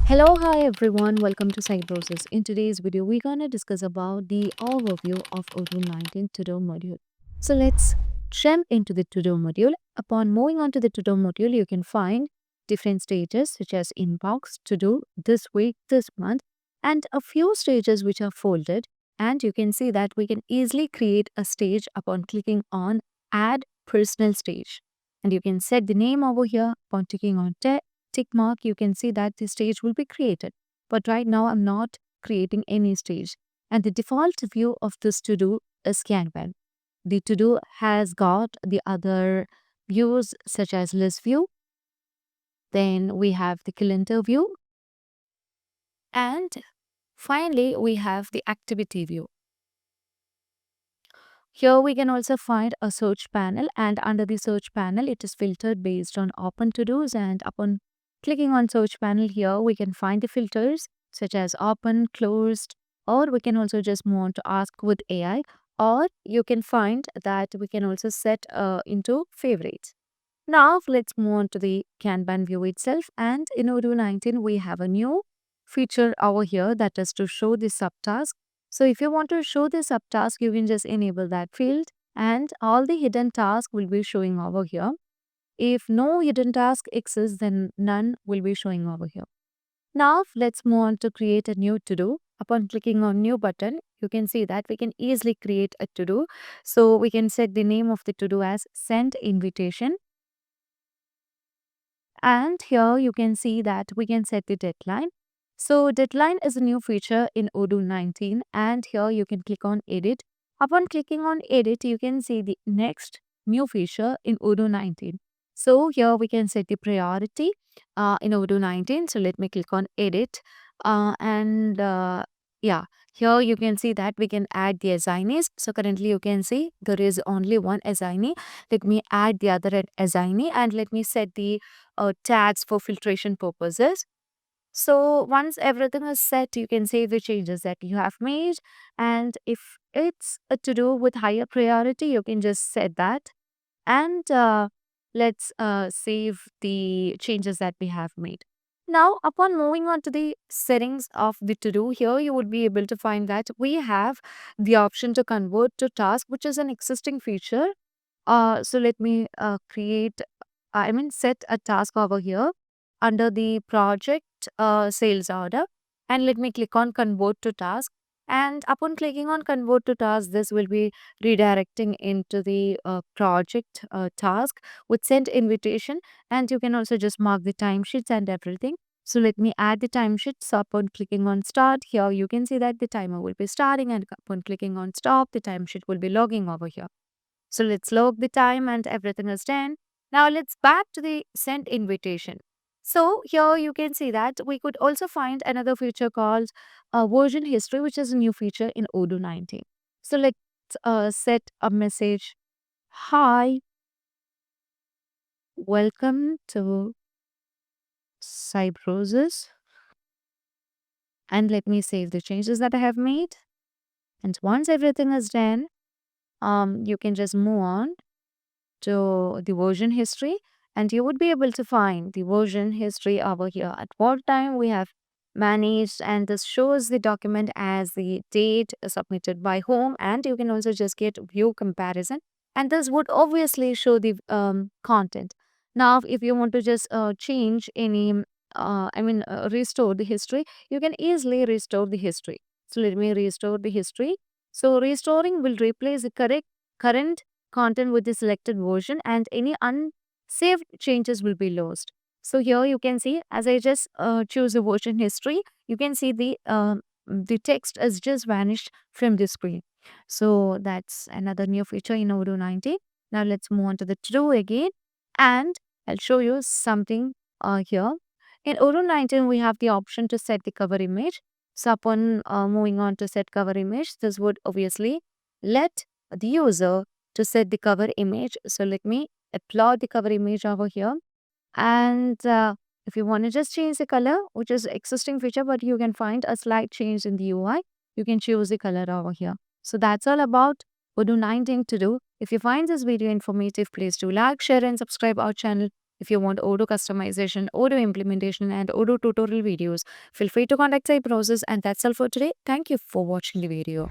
Hello, hi everyone. Welcome to Cybrosys. In today's video, we're gonna discuss about the overview of Odoo 19 To-Do module. So let's jump into the To-Do module. Upon moving on to the To-Do module, you can find different stages such as inbox, to-do, this week, this month, and a few stages which are folded. And you can see that we can easily create a stage upon clicking on Add Personal Stage. And you can set the name over here upon clicking on tick mark, you can see that the stage will be created. But right now, I'm not creating any stage. And the default view of this to-do is Kanban. The to-do has got the other views such as list view. Then we have the calendar view. And finally, we have the activity view. Here we can also find a search panel, and under the search panel, it is filtered based on open to-dos, and upon clicking on search panel here, we can find the filters such as open, closed, or we can also just move on to ask with AI, or you can find that we can also set into favorites. Now let's move on to the Kanban view itself, and in Odoo 19 we have a new feature over here, that is to show the subtask. So if you want to show the subtask, you can just enable that field and all the hidden tasks will be showing over here. If no hidden task exists, then none will be showing over here. Now let's move on to create a new to-do. Upon clicking on new button, you can see that we can easily create a to-do. So we can set the name of the to-do as send invitation. And here you can see that we can set the deadline. So deadline is a new feature in Odoo 19, and here you can click on edit. Upon clicking on edit, you can see the next new feature in Odoo 19. So here we can set the priority in Odoo 19. So let me click on edit and yeah, here you can see that we can add the assignees. So currently you can see there is only one assignee. Let me add the other assignee and let me set the tags for filtration purposes. So once everything is set, you can save the changes that you have made. And if it's a to do with higher priority, you can just set that. And let's save the changes that we have made. Now, upon moving on to the settings of the to do, here you would be able to find that we have the option to convert to task, which is an existing feature. So let me set a task over here under the project sales order, and let me click on convert to task. And upon clicking on convert to task, this will be redirecting into the project task with send invitation, and you can also just mark the timesheets and everything. So let me add the timesheet. So upon clicking on start, here you can see that the timer will be starting, and upon clicking on stop, the timesheet will be logging over here. So let's log the time and everything is done. Now let's back to the send invitation. So here you can see that we could also find another feature called version history, which is a new feature in Odoo 19. So let's set a message. Hi, welcome to Cybrosys. And let me save the changes that I have made. And once everything is done, you can just move on to the version history, and you would be able to find the version history over here, at what time we have managed, and this shows the document as the date submitted by whom, and you can also just get view comparison, and this would obviously show the content. Now if you want to just change any restore the history, you can easily restore the history. So let me restore the history. So restoring will replace the current content with the selected version, and any unsaved changes will be lost. So here you can see, as I just choose a version history, you can see the text has just vanished from the screen. So that's another new feature in Odoo 19. Now let's move on to the to-do again, and I'll show you something here. In Odoo 19, we have the option to set the cover image. So upon moving on to set cover image, this would obviously let the user to set the cover image. So let me upload the cover image over here. And if you want to just change the color, which is existing feature, but you can find a slight change in the UI, you can choose the color over here. So that's all about Odoo 19 to do. If you find this video informative, please do like, share and subscribe our channel. If you want Odoo customization, Odoo implementation, and Odoo tutorial videos, feel free to contact Cybrosys. And that's all for today. Thank you for watching the video.